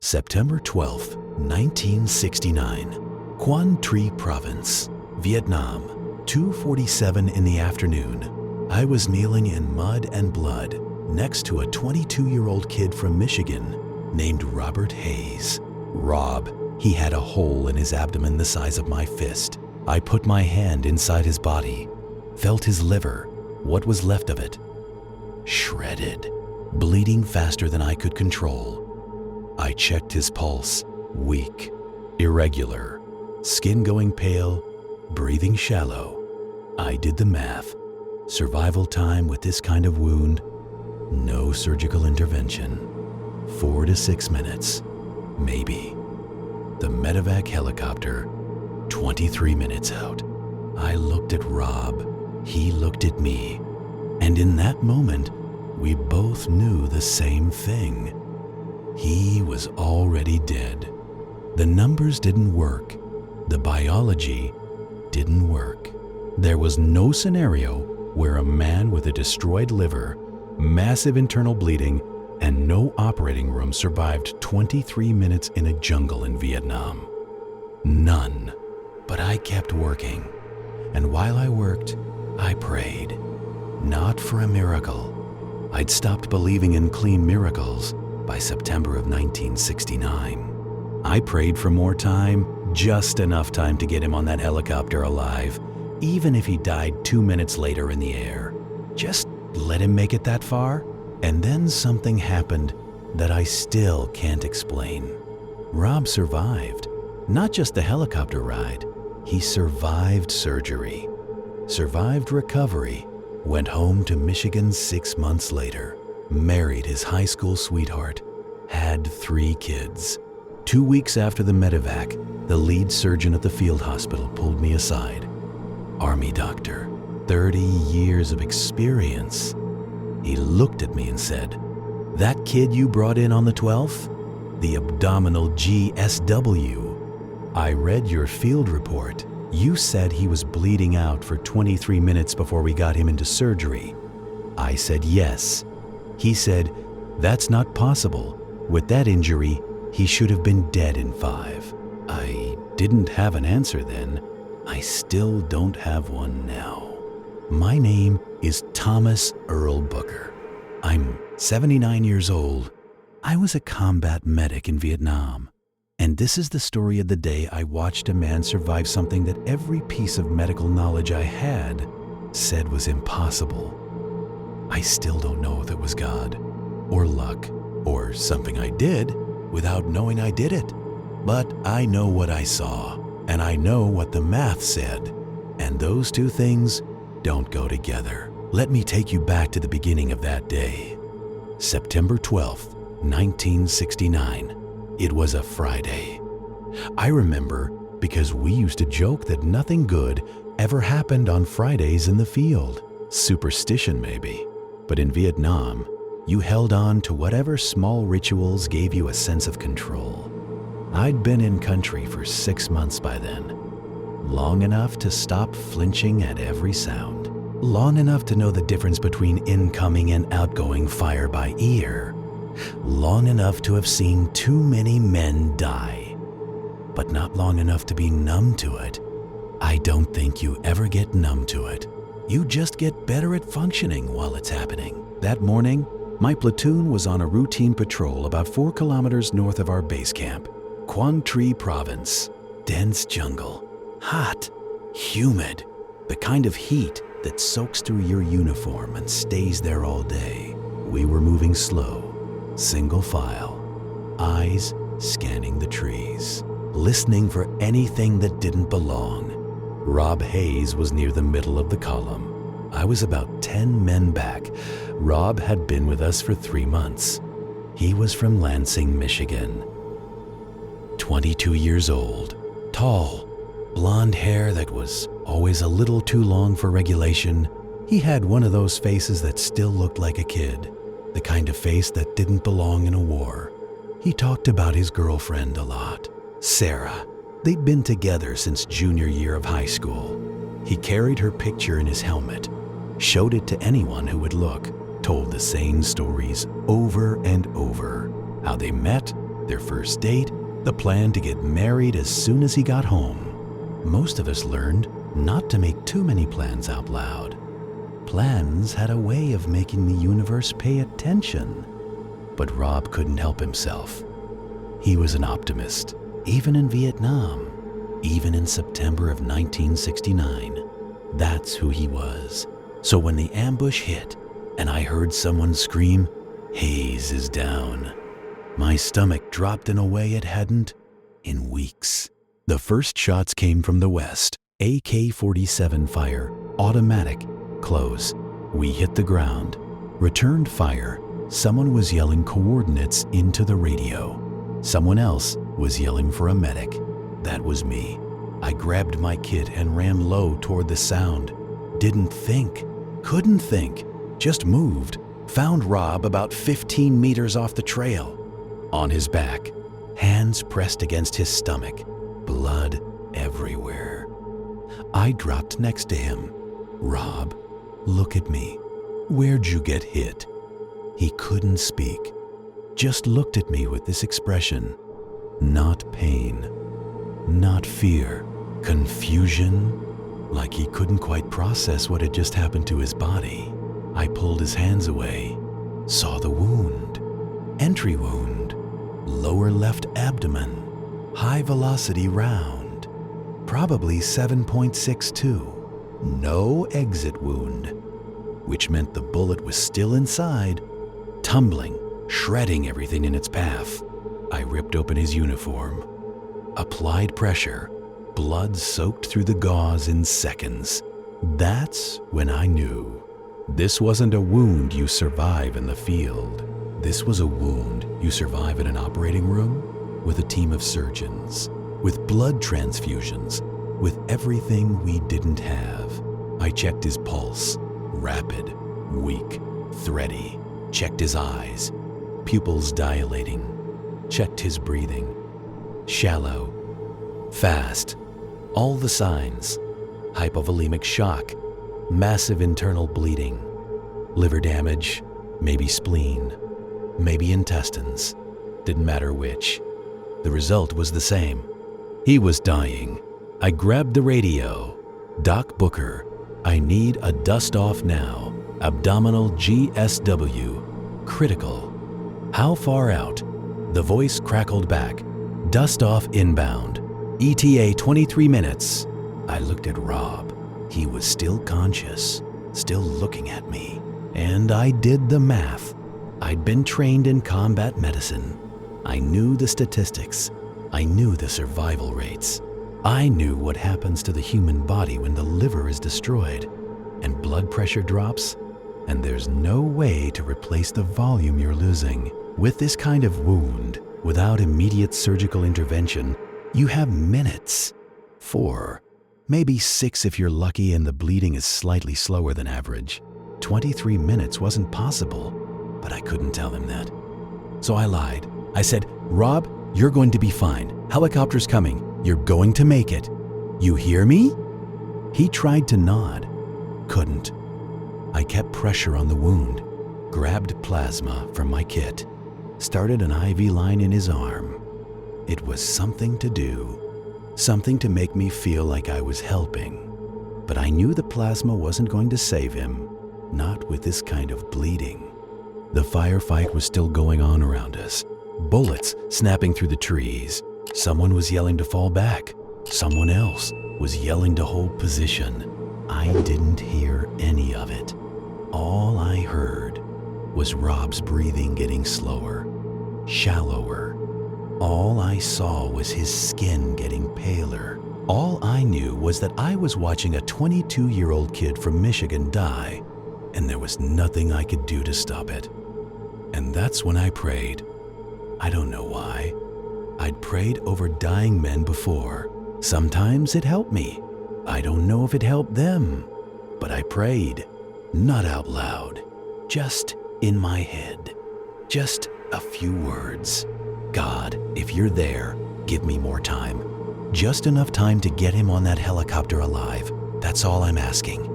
September 12, 1969, Quảng Tri Province, Vietnam, 2:47 in the afternoon. I was kneeling in mud and blood next to a 22-year-old kid from Michigan named Robert Hayes. Rob, he had a hole in his abdomen the size of my fist. I put my hand inside his body, felt his liver, what was left of it, shredded, bleeding faster than I could control. I checked his pulse, weak, irregular, skin going pale, breathing shallow. I did the math. Survival time with this kind of wound, no surgical intervention. 4 to 6 minutes, maybe. The medevac helicopter, 23 minutes out. I looked at Rob, he looked at me, and in that moment, we both knew the same thing. He was already dead. The numbers didn't work. The biology didn't work. There was no scenario where a man with a destroyed liver, massive internal bleeding, and no operating room survived 23 minutes in a jungle in Vietnam. None. But I kept working. And while I worked, I prayed. Not for a miracle. I'd stopped believing in clean miracles by September of 1969. I prayed for more time, just enough time to get him on that helicopter alive, even if he died 2 minutes later in the air. Just let him make it that far, and then something happened that I still can't explain. Rob survived, not just the helicopter ride. He survived surgery, survived recovery, went home to Michigan 6 months later, married his high school sweetheart, had 3 kids. 2 weeks after the medevac, the lead surgeon at the field hospital pulled me aside. Army doctor, 30 years of experience. He looked at me and said, "That kid you brought in on the 12th? The abdominal GSW. I read your field report. You said he was bleeding out for 23 minutes before we got him into surgery." I said yes. He said, "That's not possible. With that injury, he should have been dead in 5. I didn't have an answer then. I still don't have one now. My name is Thomas Earl Booker. I'm 79 years old. I was a combat medic in Vietnam. And this is the story of the day I watched a man survive something that every piece of medical knowledge I had said was impossible. I still don't know if it was God, or luck, or something I did without knowing I did it. But I know what I saw, and I know what the math said, and those two things don't go together. Let me take you back to the beginning of that day. September 12th, 1969. It was a Friday. I remember because we used to joke that nothing good ever happened on Fridays in the field. Superstition maybe, but in Vietnam, you held on to whatever small rituals gave you a sense of control. I'd been in country for 6 months by then, long enough to stop flinching at every sound, long enough to know the difference between incoming and outgoing fire by ear, long enough to have seen too many men die, but not long enough to be numb to it. I don't think you ever get numb to it. You just get better at functioning while it's happening. That morning, my platoon was on a routine patrol about 4 kilometers north of our base camp. Quảng Tri Province, dense jungle, hot, humid, the kind of heat that soaks through your uniform and stays there all day. We were moving slow, single file, eyes scanning the trees, listening for anything that didn't belong. Rob Hayes was near the middle of the column. I was about 10 men back. Rob had been with us for 3 months. He was from Lansing, Michigan. 22 years old, tall, blonde hair that was always a little too long for regulation. He had one of those faces that still looked like a kid, the kind of face that didn't belong in a war. He talked about his girlfriend a lot, Sarah. They'd been together since junior year of high school. He carried her picture in his helmet, showed it to anyone who would look, told the same stories over and over. How they met, Their first date, the plan to get married as soon as he got home. Most of us learned not to make too many plans out loud. Plans had a way of making the universe pay attention. But Rob couldn't help himself. He was an optimist, even in Vietnam, even in September of 1969. That's who he was. So when the ambush hit and I heard someone scream, "Hayes is down," my stomach dropped in a way it hadn't in weeks. The first shots came from the west. AK-47 fire, automatic, close. We hit the ground. Returned fire. Someone was yelling coordinates into the radio. Someone else was yelling for a medic. That was me. I grabbed my kit and ran low toward the sound. Didn't think, couldn't think, just moved. Found Rob about 15 meters off the trail. On his back, hands pressed against his stomach, blood everywhere. I dropped next to him. "Rob, look at me. Where'd you get hit?" He couldn't speak, just looked at me with this expression. Not pain, not fear, confusion, like he couldn't quite process what had just happened to his body. I pulled his hands away, saw the wound. Entry wound, lower left abdomen, high velocity round, probably 7.62. No exit wound, which meant the bullet was still inside, tumbling, shredding everything in its path. I ripped open his uniform, applied pressure, blood soaked through the gauze in seconds. That's when I knew. This wasn't a wound you survive in the field. This was a wound you survive in an operating room with a team of surgeons, with blood transfusions, with everything we didn't have. I checked his pulse, rapid, weak, thready. Checked his eyes, pupils dilating. Checked his breathing, shallow, fast. All the signs: hypovolemic shock, massive internal bleeding, liver damage, maybe spleen, maybe intestines. Didn't matter which. The result was the same. He was dying. I grabbed the radio. "Doc Booker, I need a dust-off now. Abdominal GSW. Critical." "How far out?" The voice crackled back. "Dust-off inbound. ETA 23 minutes. I looked at Rob. He was still conscious, still looking at me. And I did the math. I'd been trained in combat medicine. I knew the statistics. I knew the survival rates. I knew what happens to the human body when the liver is destroyed and blood pressure drops, and there's no way to replace the volume you're losing. With this kind of wound, without immediate surgical intervention, you have minutes. 4, maybe 6 if you're lucky and the bleeding is slightly slower than average. 23 minutes wasn't possible, but I couldn't tell him that. So I lied. I said, "Rob, you're going to be fine. Helicopter's coming. You're going to make it. You hear me?" He tried to nod. Couldn't. I kept pressure on the wound, grabbed plasma from my kit, started an IV line in his arm. It was something to do, something to make me feel like I was helping. But I knew the plasma wasn't going to save him, not with this kind of bleeding. The firefight was still going on around us, bullets snapping through the trees. Someone was yelling to fall back. Someone else was yelling to hold position. I didn't hear any of it. All I heard was Rob's breathing getting slower, shallower. All I saw was his skin getting paler. All I knew was that I was watching a 22-year-old kid from Michigan die, and there was nothing I could do to stop it. And that's when I prayed. I don't know why. I'd prayed over dying men before. Sometimes it helped me. I don't know if it helped them, but I prayed, not out loud, just in my head. Just a few words. "God, if you're there, give me more time. Just enough time to get him on that helicopter alive. That's all I'm asking.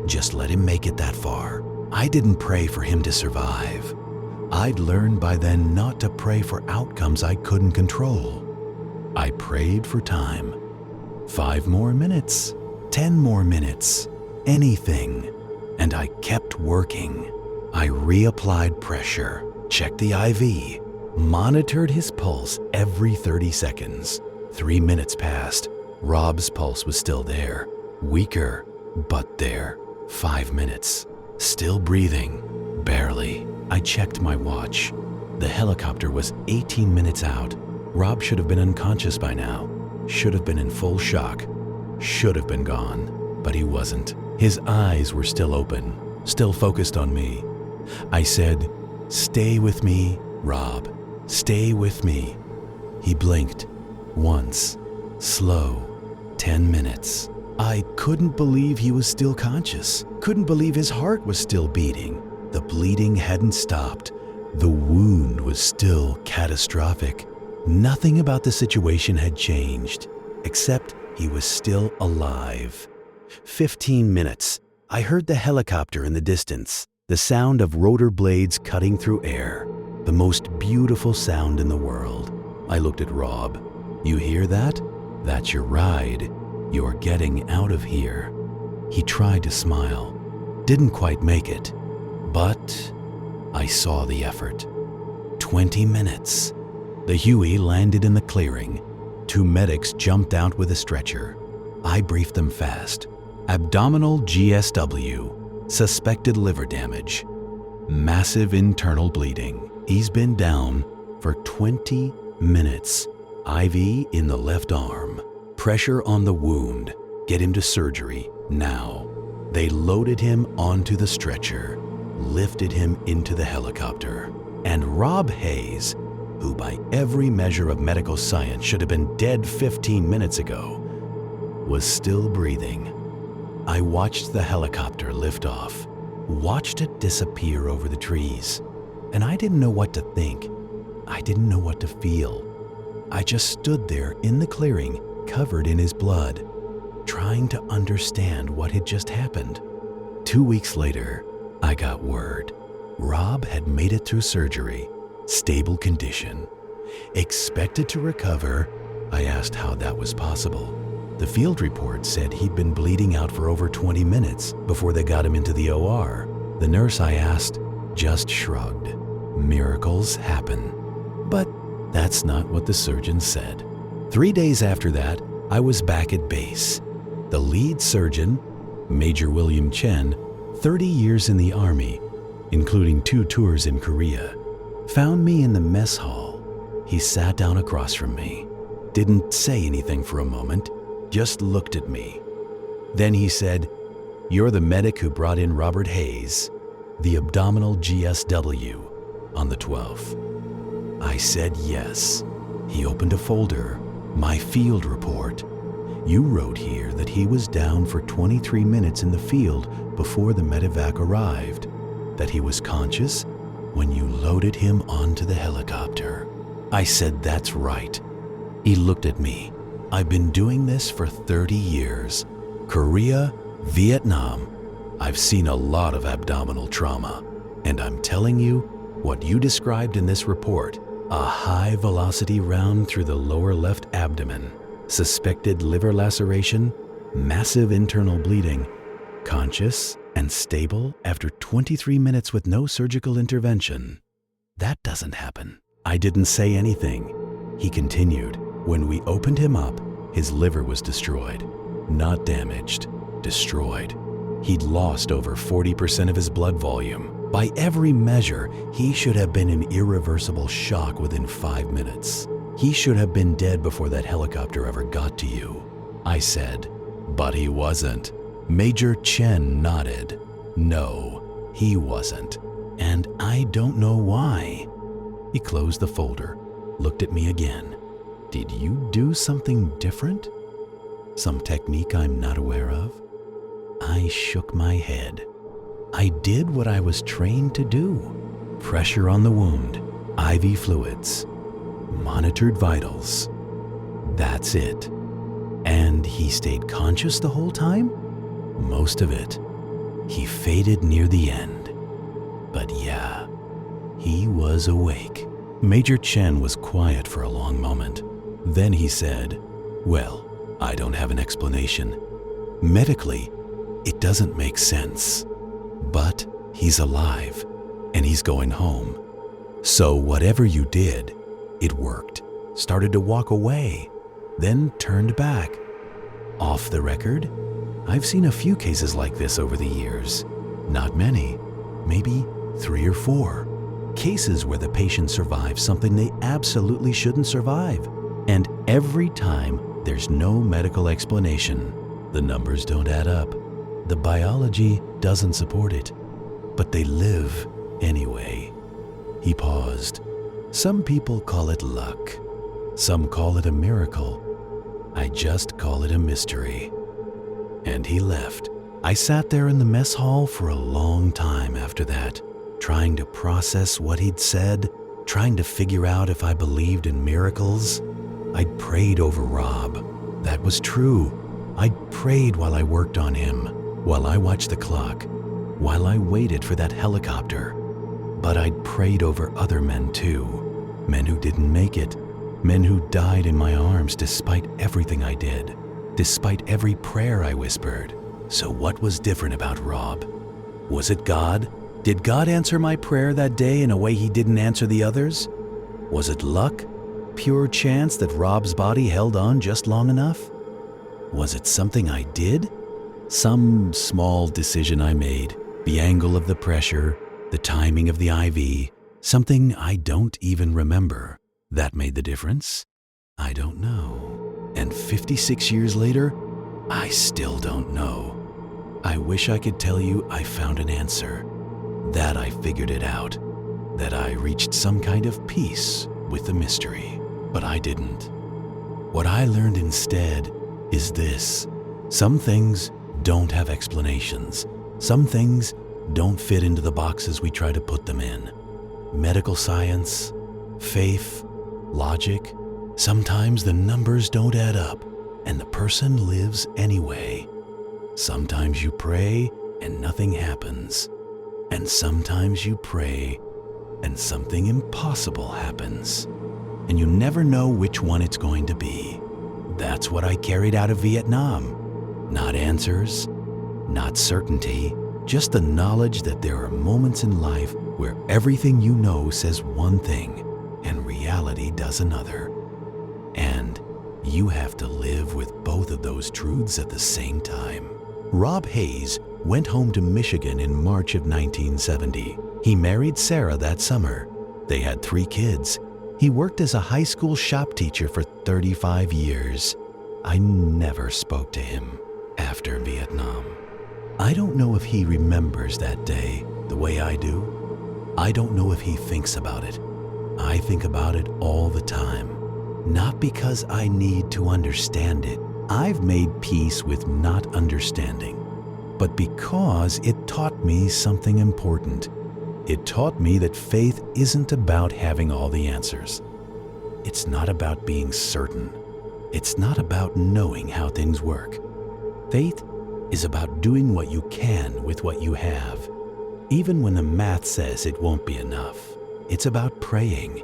Just let him make it that far." I didn't pray for him to survive. I'd learned by then not to pray for outcomes I couldn't control. I prayed for time. 5 more minutes, 10 more minutes, anything. And I kept working. I reapplied pressure, checked the IV, monitored his pulse every 30 seconds. 3 minutes passed. Rob's pulse was still there, weaker, but there. 5 minutes, still breathing, barely. I checked my watch. The helicopter was 18 minutes out. Rob should have been unconscious by now, should have been in full shock, should have been gone, but he wasn't. His eyes were still open, still focused on me. I said, "Stay with me, Rob, stay with me." He blinked, once, slow, 10 minutes. I couldn't believe he was still conscious, couldn't believe his heart was still beating. The bleeding hadn't stopped. The wound was still catastrophic. Nothing about the situation had changed, except he was still alive. 15 minutes. I heard the helicopter in the distance, the sound of rotor blades cutting through air, the most beautiful sound in the world. I looked at Rob. "You hear that? That's your ride. You're getting out of here." He tried to smile, didn't quite make it, but I saw the effort. 20 minutes. The Huey landed in the clearing. 2 medics jumped out with a stretcher. I briefed them fast. Abdominal GSW, suspected liver damage, massive internal bleeding. He's been down for 20 minutes. IV in the left arm. Pressure on the wound. Get him to surgery now. They loaded him onto the stretcher, lifted him into the helicopter. And Rob Hayes, who by every measure of medical science should have been dead 15 minutes ago, was still breathing. I watched the helicopter lift off, watched it disappear over the trees, and I didn't know what to think. I didn't know what to feel. I just stood there in the clearing, covered in his blood, trying to understand what had just happened. 2 weeks later, I got word. Rob had made it through surgery, stable condition, expected to recover. I asked how that was possible. The field report said he'd been bleeding out for over 20 minutes before they got him into the OR. The nurse I asked just shrugged. Miracles happen. But that's not what the surgeon said. 3 days after that, I was back at base. The lead surgeon, Major William Chen, 30 years in the Army, including 2 tours in Korea, found me in the mess hall. He sat down across from me, didn't say anything for a moment, just looked at me. Then he said, "You're the medic who brought in Robert Hayes, the abdominal GSW, on the 12th. I said yes. He opened a folder, my field report. "You wrote here that he was down for 23 minutes in the field before the medevac arrived, that he was conscious when you loaded him onto the helicopter." I said, "That's right." He looked at me. "I've been doing this for 30 years. Korea, Vietnam. I've seen a lot of abdominal trauma. And I'm telling you what you described in this report, a high-velocity round through the lower left abdomen, suspected liver laceration, massive internal bleeding, conscious and stable after 23 minutes with no surgical intervention. That doesn't happen." I didn't say anything. He continued. "When we opened him up, his liver was destroyed. Not damaged, destroyed. He'd lost over 40% of his blood volume. By every measure, he should have been in irreversible shock within 5 minutes. He should have been dead before that helicopter ever got to you." I said, "But he wasn't." Major Chen nodded. "No, he wasn't. And I don't know why." He closed the folder, looked at me again. "Did you do something different? Some technique I'm not aware of?" I shook my head. I did what I was trained to do. Pressure on the wound, IV fluids, monitored vitals. That's it. And he stayed conscious the whole time? Most of it. He faded near the end. But yeah, He was awake. Major Chen was quiet for a long moment. Then he said, "Well, I don't have an explanation. Medically, it doesn't make sense. But he's alive, and he's going home. So whatever you did, it worked. Started to walk away, then turned back. Off the record, I've seen a few cases like this over the years. Not many, maybe 3 or 4. Cases where the patient survives something they absolutely shouldn't survive. And every time, there's no medical explanation. The numbers don't add up. The biology doesn't support it. But they live anyway." He paused. "Some people call it luck. Some call it a miracle. I just call it a mystery." And he left. I sat there in the mess hall for a long time after that, trying to process what he'd said, trying to figure out if I believed in miracles. I'd prayed over Rob. That was true. I'd prayed while I worked on him, while I watched the clock, while I waited for that helicopter. But I'd prayed over other men too. Men who didn't make it. Men who died in my arms despite everything I did, despite every prayer I whispered. So what was different about Rob? Was it God? Did God answer my prayer that day in a way he didn't answer the others? Was it luck? Pure chance that Rob's body held on just long enough? Was it something I did? Some small decision I made, the angle of the pressure, the timing of the IV, something I don't even remember. That made the difference? I don't know. And 56 years later, I still don't know. I wish I could tell you I found an answer, that I figured it out, that I reached some kind of peace with the mystery, but I didn't. What I learned instead is this: some things don't have explanations. Some things don't fit into the boxes we try to put them in. Medical science, faith, logic, sometimes the numbers don't add up and the person lives anyway. Sometimes you pray and nothing happens. And sometimes you pray and something impossible happens. And you never know which one it's going to be. That's what I carried out of Vietnam. Not answers, not certainty, just the knowledge that there are moments in life where everything you know says one thing and reality does another. And you have to live with both of those truths at the same time. Rob Hayes went home to Michigan in March of 1970. He married Sarah that summer. They had 3 kids. He worked as a high school shop teacher for 35 years. I never spoke to him after Vietnam. I don't know if he remembers that day the way I do. I don't know if he thinks about it. I think about it all the time. Not because I need to understand it. I've made peace with not understanding. But because it taught me something important. It taught me that faith isn't about having all the answers. It's not about being certain. It's not about knowing how things work. Faith is about doing what you can with what you have, even when the math says it won't be enough. It's about praying,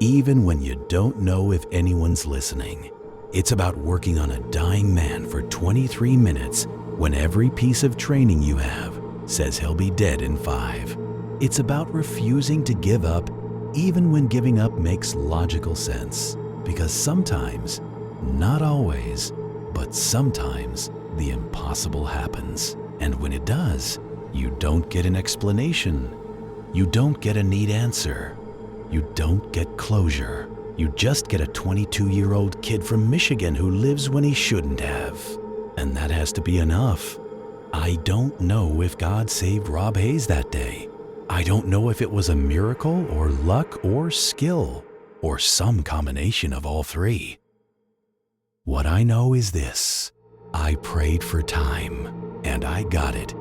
even when you don't know if anyone's listening. It's about working on a dying man for 23 minutes when every piece of training you have says he'll be dead in 5. It's about refusing to give up even when giving up makes logical sense. Because sometimes, not always, but sometimes the impossible happens. And when it does, you don't get an explanation. You don't get a neat answer. You don't get closure. You just get a 22-year-old kid from Michigan who lives when he shouldn't have. And that has to be enough. I don't know if God saved Rob Hayes that day. I don't know if it was a miracle or luck or skill or some combination of all 3. What I know is this: I prayed for time, and I got it.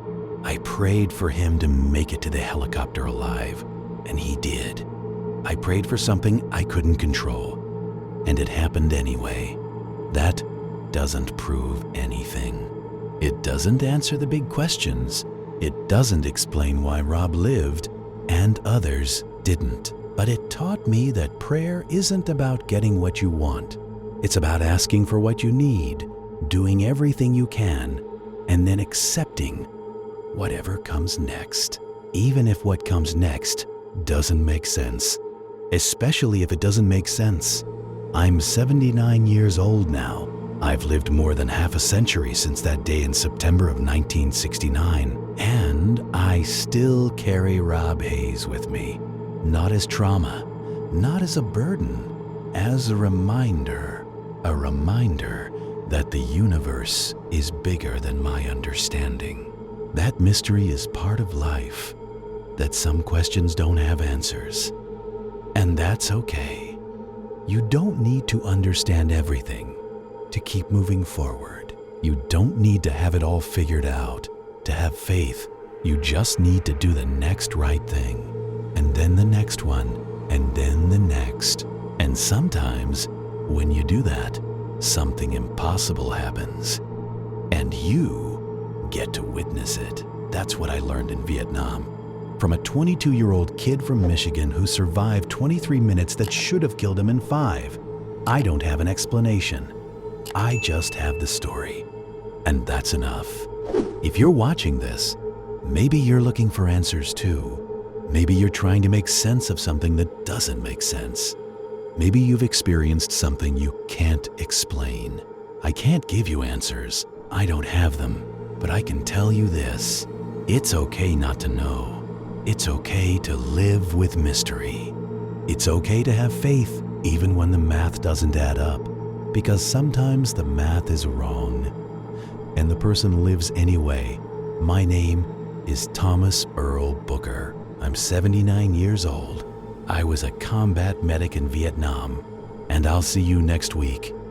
I prayed for him to make it to the helicopter alive, and he did. I prayed for something I couldn't control, and it happened anyway. That doesn't prove anything. It doesn't answer the big questions. It doesn't explain why Rob lived and others didn't. But it taught me that prayer isn't about getting what you want. It's about asking for what you need, doing everything you can, and then accepting whatever comes next. Even if what comes next doesn't make sense. Especially if it doesn't make sense. I'm 79 years old now. I've lived more than half a century since that day in September of 1969, and I still carry Rob Hayes with me. Not as trauma, not as a burden, as a reminder that the universe is bigger than my understanding. That mystery is part of life, that some questions don't have answers. And that's okay. You don't need to understand everything to keep moving forward. You don't need to have it all figured out to have faith. You just need to do the next right thing, and then the next one, and then the next. And sometimes, when you do that, something impossible happens, and you get to witness it. That's what I learned in Vietnam. From a 22-year-old kid from Michigan who survived 23 minutes that should have killed him in 5. I don't have an explanation. I just have the story. And that's enough. If you're watching this, maybe you're looking for answers too. Maybe you're trying to make sense of something that doesn't make sense. Maybe you've experienced something you can't explain. I can't give you answers. I don't have them. But I can tell you this. It's okay not to know. It's okay to live with mystery. It's okay to have faith even when the math doesn't add up, because sometimes the math is wrong and the person lives anyway. My name is Thomas Earl Booker. I'm 79 years old. I was a combat medic in Vietnam, and I'll see you next week